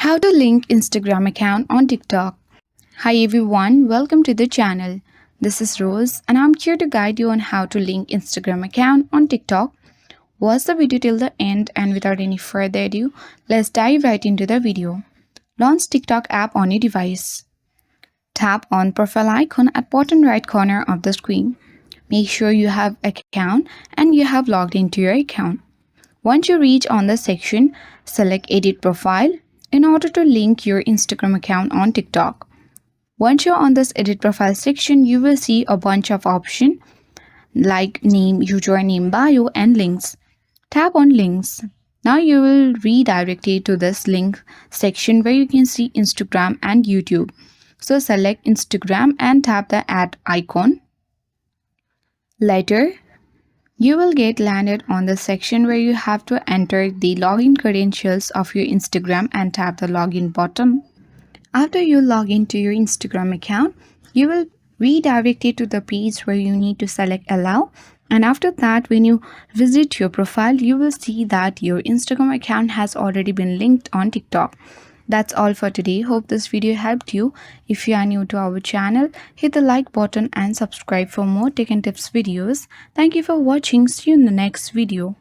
How to link Instagram account on TikTok. Hi everyone, welcome to the channel. This is Rose and I'm here to guide you on how to link Instagram account on TikTok. Watch the video till the end and without any further ado, let's dive right into the video. Launch TikTok app on your device. Tap on profile icon at bottom right corner of the screen. Make sure you have account and you have logged into your account. Once you reach on the section, select Edit Profile in order to link your Instagram account on TikTok. Once you're on this Edit Profile section, you will see a bunch of options like name, username, bio, and links. Tap on Links. Now you will redirect you to this link section where you can see Instagram and YouTube. So select Instagram and tap the add icon. Later, you will get landed on the section where you have to enter the login credentials of your Instagram and tap the login button. After you log into your Instagram account, you will redirect it to the page where you need to select allow, and after that when you visit your profile you will see that your Instagram account has already been linked on TikTok. That's all for today. Hope this video helped you. If you are new to our channel, hit the like button and subscribe for more tech and tips videos. Thank you for watching. See you in the next video.